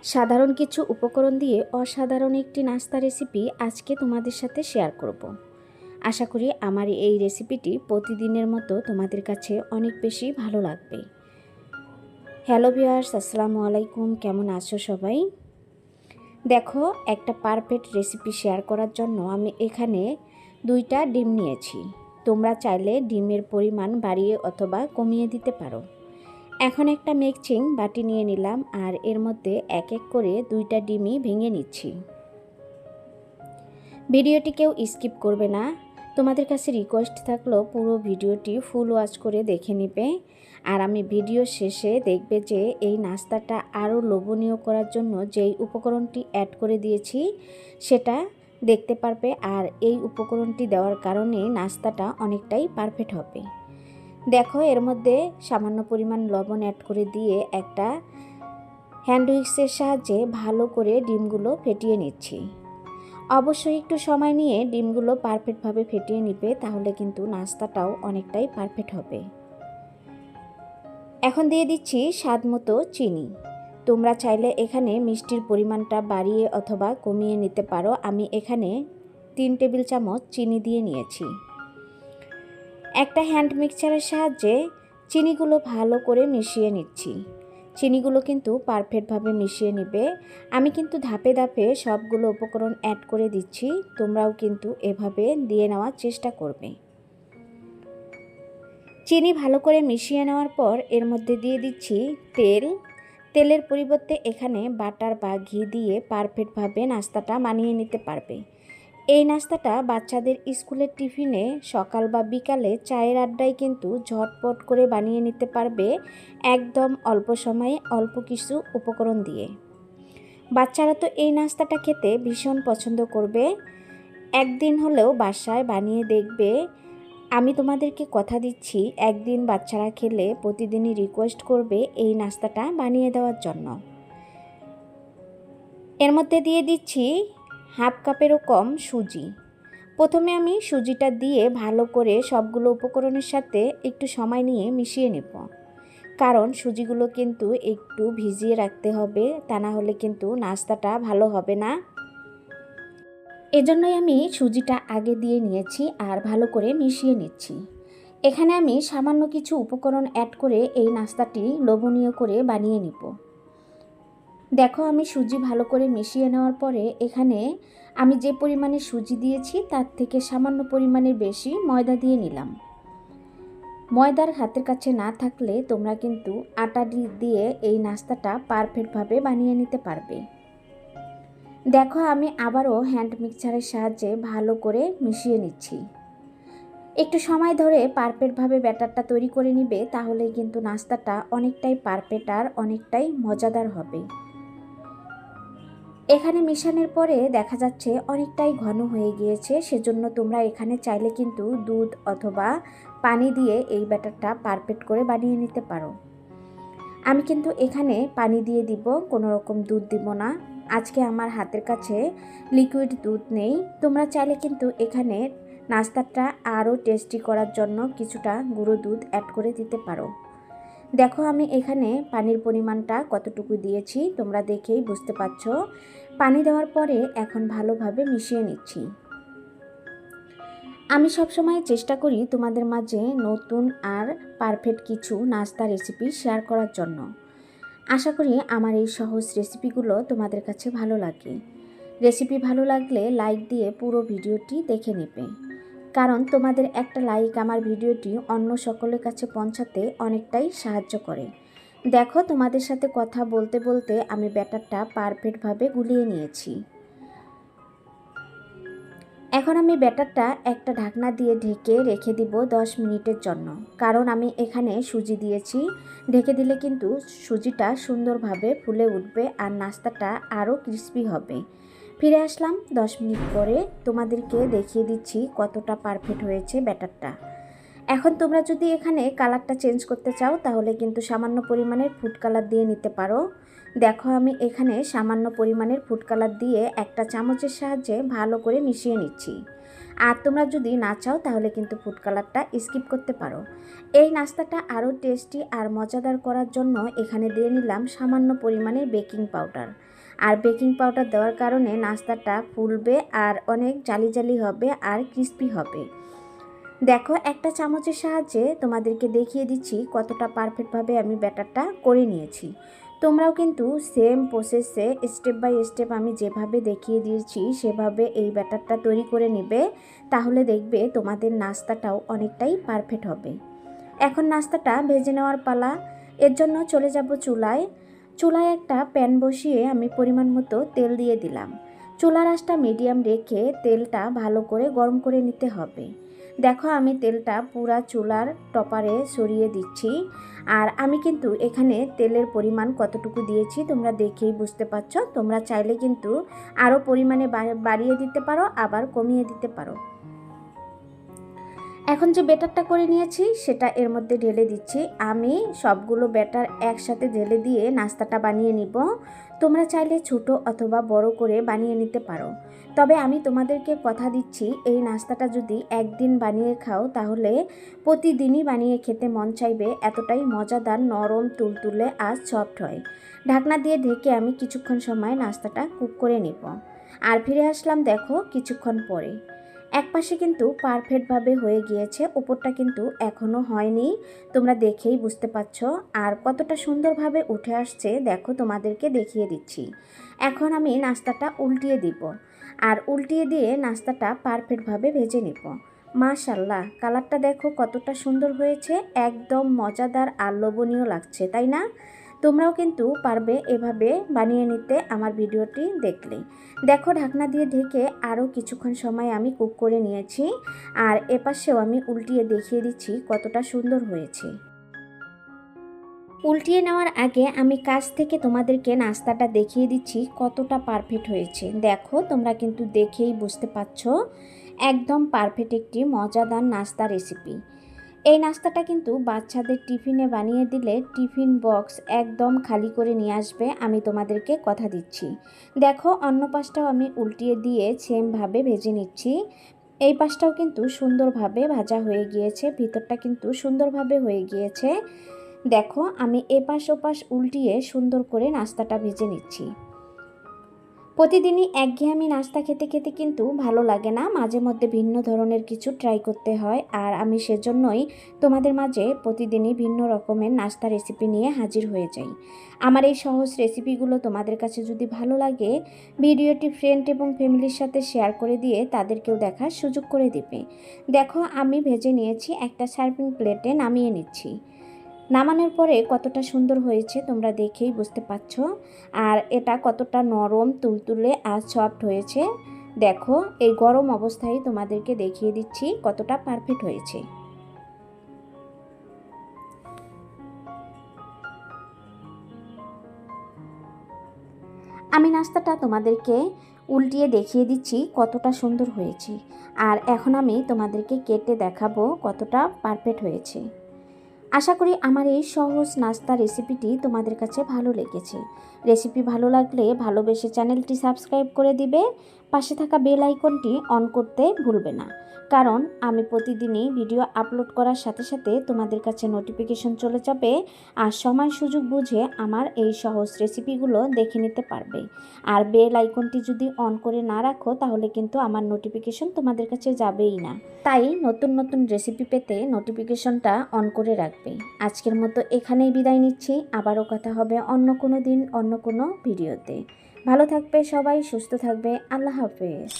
সাধারণ কিছু উপকরণ দিয়ে অসাধারণ একটি নাস্তা রেসিপি আজকে তোমাদের সাথে শেয়ার করব। আশা করি আমার এই রেসিপিটি প্রতিদিনের মতো তোমাদের কাছে অনেক বেশি ভালো লাগবে। হ্যালো ভিউয়ার্স, আসসালামু আলাইকুম। কেমন আছো সবাই? দেখো, একটা পারফেক্ট রেসিপি শেয়ার করার জন্য আমি এখানে 2টা ডিম নিয়েছি। তোমরা চাইলে ডিমের পরিমাণ বাড়িয়ে অথবা কমিয়ে দিতে পারো। এখন একটা মিক্সিং বাটি নিয়ে নিলাম আর এর মধ্যে এক এক করে 2টা ডিমই ভেঙে নিচ্ছি। ভিডিওটি কেউ স্কিপ করবে না। তোমাদের কাছে রিকোয়েস্ট থাকলো পুরো ভিডিওটি ফুল ওয়াচ করে দেখে নেবে। আর আমি ভিডিও শেষে দেখবে যে এই নাস্তাটা আরও লোভনীয় করার জন্য যেই উপকরণটি অ্যাড করে দিয়েছি সেটা দেখতে পারবে। আর এই উপকরণটি দেওয়ার কারণে নাস্তাটা অনেকটাই পারফেক্ট হবে। দেখো, এর মধ্যে সামান্য পরিমাণ লবণ অ্যাড করে দিয়ে একটা হ্যান্ড উইক্সের সাহায্যে ভালো করে ডিমগুলো ফেটিয়ে নিচ্ছি। অবশ্যই একটু সময় নিয়ে ডিমগুলো পারফেক্টভাবে ফেটিয়ে নিবে, তাহলে কিন্তু নাস্তাটাও অনেকটাই পারফেক্ট হবে। এখন দিয়ে দিচ্ছি স্বাদ মতো চিনি। তোমরা চাইলে এখানে মিষ্টির পরিমাণটা বাড়িয়ে অথবা কমিয়ে নিতে পারো। আমি এখানে 3 টেবিল চামচ চিনি দিয়ে নিয়েছি। একটা হ্যান্ড মিক্সচারের সাহায্যে চিনিগুলো ভালো করে মিশিয়ে নিচ্ছি। চিনিগুলো কিন্তু পারফেক্টভাবে মিশিয়ে নেবে। আমি কিন্তু ধাপে ধাপে সবগুলো উপকরণ অ্যাড করে দিচ্ছি, তোমরাও কিন্তু এভাবে দিয়ে নেওয়ার চেষ্টা করবে। চিনি ভালো করে মিশিয়ে নেওয়ার পর এর মধ্যে দিয়ে দিচ্ছি তেলের পরিবর্তে এখানে বাটার বা ঘি দিয়ে পারফেক্টভাবে নাস্তাটা বানিয়ে নিতে পারবে। এই নাস্তাটা বাচ্চাদের স্কুলের টিফিনে সকাল বা বিকালে চায়ের আড্ডায় কিন্তু ঝটপট করে বানিয়ে নিতে পারবে, একদম অল্প সময়ে অল্প কিছু উপকরণ দিয়ে। বাচ্চারা তো এই নাস্তাটা খেতে ভীষণ পছন্দ করবে। একদিন হলেও বাসায় বানিয়ে দেখবে। আমি তোমাদেরকে কথা দিচ্ছি, একদিন বাচ্চারা খেলে প্রতিদিনই রিকোয়েস্ট করবে এই নাস্তাটা বানিয়ে দেওয়ার জন্য। এর মধ্যে দিয়ে দিচ্ছি হাফ কাপেরও কম সুজি। প্রথমে আমি সুজিটা দিয়ে ভালো করে সবগুলো উপকরণের সাথে একটু সময় নিয়ে মিশিয়ে নেব, কারণ সুজিগুলো কিন্তু একটু ভিজিয়ে রাখতে হবে, তা না হলে কিন্তু নাস্তাটা ভালো হবে না। এজন্যই আমি সুজিটা আগে দিয়ে নিয়েছি আর ভালো করে মিশিয়ে নিচ্ছি। এখানে আমি সামান্য কিছু উপকরণ অ্যাড করে এই নাস্তাটি লোভনীয় করে বানিয়ে নিব। দেখো, আমি সুজি ভালো করে মিশিয়ে নেওয়ার পরে এখানে আমি যে পরিমাণে সুজি দিয়েছি তার থেকে সামান্য পরিমাণের বেশি ময়দা দিয়ে নিলাম। ময়দার হাতের কাছে না থাকলে তোমরা কিন্তু আটা দিয়ে এই নাস্তাটা পারফেক্টভাবে বানিয়ে নিতে পারবে। দেখো, আমি আবারও হ্যান্ড মিক্সচারের সাহায্যে ভালো করে মিশিয়ে নিচ্ছি। একটু সময় ধরে পারফেক্টভাবে ব্যাটারটা তৈরি করে নিবে, তাহলে কিন্তু নাস্তাটা অনেকটাই পারফেক্ট আর অনেকটাই মজাদার হবে। এখানে মিশানোর পরে দেখা যাচ্ছে অনেকটাই ঘন হয়ে গিয়েছে, সেজন্য তোমরা এখানে চাইলে কিন্তু দুধ অথবা পানি দিয়ে এই ব্যাটারটা পারফেক্ট করে বানিয়ে নিতে পারো। আমি কিন্তু এখানে পানি দিয়ে দিব, কোনো রকম দুধ দিব না। আজকে আমার হাতের কাছে লিকুইড দুধ নেই। তোমরা চাইলে কিন্তু এখানে নাস্তাটা আরও টেস্টি করার জন্য কিছুটা গুঁড়ো দুধ অ্যাড করে দিতে পারো। দেখো, আমি এখানে পানির পরিমাণটা কতটুকু দিয়েছি তোমরা দেখেই বুঝতে পারছো। পানি দেওয়ার পরে এখন ভালোভাবে মিশিয়ে নিচ্ছি। আমি সবসময় চেষ্টা করি তোমাদের মাঝে নতুন আর পারফেক্ট কিছু নাস্তা রেসিপি শেয়ার করার জন্য। আশা করি আমার এই সহজ রেসিপিগুলো তোমাদের কাছে ভালো লাগে। রেসিপি ভালো লাগলে লাইক দিয়ে পুরো ভিডিওটি দেখে নেবে, কারণ তোমাদের একটা লাইক আমার ভিডিওটি অন্য সকলের কাছে পৌঁছাতে অনেকটাই সাহায্য করে। দেখো, তোমাদের সাথে কথা বলতে বলতে আমি ব্যাটারটা পারফেক্টভাবে গুলিয়ে নিয়েছি। এখন আমি ব্যাটারটা একটা ঢাকনা দিয়ে ঢেকে রেখে দিব 10 মিনিটের জন্য, কারণ আমি এখানে সুজি দিয়েছি। ঢেকে দিলে কিন্তু সুজিটা সুন্দরভাবে ফুলে উঠবে আর নাস্তাটা আরও ক্রিস্পি হবে। ফিরে আসলাম 10 মিনিট পরে, তোমাদেরকে দেখিয়ে দিচ্ছি কতটা পারফেক্ট হয়েছে ব্যাটারটা। এখন তোমরা যদি এখানে কালারটা চেঞ্জ করতে চাও তাহলে কিন্তু সামান্য পরিমাণের ফুড কালার দিয়ে নিতে পারো। দেখো, আমি এখানে সামান্য পরিমাণের ফুড কালার দিয়ে একটা চামচের সাহায্যে ভালো করে মিশিয়ে নিচ্ছি। আর তোমরা যদি না চাও তাহলে কিন্তু ফুড কালারটা স্কিপ করতে পারো। এই নাস্তাটা আরও টেস্টি আর মজাদার করার জন্য এখানে দিয়ে নিলাম সামান্য পরিমাণের বেকিং পাউডার। আর বেকিং পাউডার দেওয়ার কারণে নাস্তাটা ফুলবে আর অনেক জালি জালি হবে আর ক্রিস্পি হবে। দেখো একটা চামচের সাহায্যে তোমাদেরকে দেখিয়ে দিচ্ছি কতটা পারফেক্টভাবে আমি ব্যাটারটা করে নিয়েছি। তোমরাও কিন্তু সেম প্রসেসে স্টেপ বাই স্টেপ আমি যেভাবে দেখিয়ে দিয়েছি সেভাবে এই ব্যাটারটা তৈরি করে নেবে, তাহলে দেখবে তোমাদের নাস্তাটাও অনেকটাই পারফেক্ট হবে। এখন নাস্তাটা ভেজে নেওয়ার পালা। এর জন্য চলে যাব চুলায়। চুলায় একটা প্যান বসিয়ে আমি পরিমাণ মতো তেল দিয়ে দিলাম। চুলার আঁচটা মিডিয়াম রেখে তেলটা ভালো করে গরম করে নিতে হবে। দেখো আমি তেলটা পুরা চুলার টপারে সরিয়ে দিচ্ছি। আর আমি কিন্তু এখানে তেলের পরিমাণ কতটুকু দিয়েছি তোমরা দেখেই বুঝতে পারছো। তোমরা চাইলে কিন্তু আরও পরিমাণে বাড়িয়ে দিতে পারো, আবার কমিয়ে দিতে পারো। এখন যে ব্যাটারটা করে নিয়েছি সেটা এর মধ্যে ঢেলে দিচ্ছি। আমি সবগুলো ব্যাটার একসাথে ঢেলে দিয়ে নাস্তাটা বানিয়ে নিব। তোমরা চাইলে ছোট অথবা বড় করে বানিয়ে নিতে পারো। তবে আমি তোমাদেরকে কথা দিচ্ছি, এই নাস্তাটা যদি একদিন বানিয়ে খাও তাহলে প্রতিদিনই বানিয়ে খেতে মন চাইবে, এতটাই মজাদার, নরম, তুলতুলে আর সফট হয়। ঢাকনা দিয়ে ঢেকে আমি কিছুক্ষণ সময় নাস্তাটা কুক করে নিব। আর ফিরে আসলাম দেখো কিছুক্ষণ পরে। এক পাশে কিন্তু পারফেক্টভাবে হয়ে গিয়েছে, উপরটা কিন্তু এখনও হয়নি। তোমরা দেখেই বুঝতে পারছো। আর কতটা সুন্দরভাবে উঠে আসছে দেখো, তোমাদেরকে দেখিয়ে দিচ্ছি। এখন আমি নাস্তাটা উল্টিয়ে দিব। আর উল্টিয়ে দিয়ে নাস্তাটা পারফেক্টভাবে ভেজে নিব। মাশাআল্লাহ, কালারটা দেখো কতটা সুন্দর হয়েছে, একদম মজাদার আর লোভনীয় লাগছে, তাই না? তোমরাও কিন্তু পারবে এভাবে বানিয়ে নিতে আমার ভিডিওটি দেখলে। দেখো ঢাকনা দিয়ে ঢেকে আরও কিছুক্ষণ সময় আমি কুক করে নিয়েছি। আর এপাশেও আমি উল্টিয়ে দেখিয়ে দিচ্ছি কতটা সুন্দর হয়েছে। উল্টিয়ে নেওয়ার আগে আমি কাছ থেকে তোমাদেরকে নাস্তাটা দেখিয়ে দিচ্ছি কতটা পারফেক্ট হয়েছে। দেখো তোমরা কিন্তু দেখেই বুঝতে পারছো, একদম পারফেক্ট একটি মজাদার নাস্তা রেসিপি। এই নাস্তাটা কিন্তু বাচ্চাদের টিফিনে বানিয়ে দিলে টিফিন বক্স একদম খালি করে নিয়ে আসবে, আমি তোমাদেরকে কথা দিচ্ছি। দেখো অন্য পাশটাও আমি উল্টিয়ে দিয়ে সেমভাবে ভেজে নিচ্ছি। এই পাশটাও কিন্তু সুন্দরভাবে ভাজা হয়ে গিয়েছে, ভিতরটা কিন্তু সুন্দরভাবে হয়ে গিয়েছে। দেখো আমি এপাশ ওপাশ উল্টিয়ে সুন্দর করে নাস্তাটা ভেজে নিচ্ছি। প্রতিদিনই একঘেয়েমি নাস্তা খেতে খেতে কিন্তু ভালো লাগে না, মাঝে মধ্যে ভিন্ন ধরনের কিছু ট্রাই করতে হয়। আর আমি সেজন্যই তোমাদের মাঝে প্রতিদিনই ভিন্ন রকমের নাস্তা রেসিপি নিয়ে হাজির হয়ে যাই। আমার এই সহজ রেসিপিগুলো তোমাদের কাছে যদি ভালো লাগে, ভিডিওটি ফ্রেন্ড এবং ফ্যামিলির সাথে শেয়ার করে দিয়ে তাদেরকেও দেখার সুযোগ করে দিবে। দেখো আমি ভেজে নিয়েছি, একটা সার্ভিং প্লেটে নামিয়ে নিচ্ছি। নামানোর পরে কতটা সুন্দর হয়েছে তোমরা দেখেই বুঝতে পারছো। আর এটা কতটা নরম, তুলতুলে আর সফট হয়েছে। দেখো এই গরম অবস্থায় তোমাদেরকে দেখিয়ে দিচ্ছি কতটা পারফেক্ট হয়েছে। আমি নাস্তাটা তোমাদেরকে উল্টিয়ে দেখিয়ে দিচ্ছি কতটা সুন্দর হয়েছে। আর এখন আমি তোমাদেরকে কেটে দেখাবো কতটা পারফেক্ট হয়েছে। আশা করি আমার এই সহজ নাস্তা রেসিপিটি তোমাদের কাছে ভালো লেগেছে। রেসিপি ভালো লাগলে ভালোবেসে চ্যানেলটি সাবস্ক্রাইব করে দিবে, পাশে থাকা বেল আইকনটি অন করতে ভুলবে না। কারণ আমি প্রতিদিনই ভিডিও আপলোড করার সাথে সাথে তোমাদের কাছে নোটিফিকেশন চলে যাবে। আর সময় সুযোগ বুঝে আমার এই সহজ রেসিপিগুলো দেখে নিতে পারবে। আর বেল আইকনটি যদি অন করে না রাখো তাহলে কিন্তু আমার নোটিফিকেশন তোমাদের কাছে যাবেই না। তাই নতুন নতুন রেসিপি পেতে নোটিফিকেশনটা অন করে রাখবে। আজকের মতো এখানেই বিদায় নিচ্ছি, আবারও কথা হবে অন্য কোনো দিন অন্য কোনো ভিডিওতে। ভালো থাকবে সবাই, সুস্থ থাকবে, আল্লাহ হাফেজ।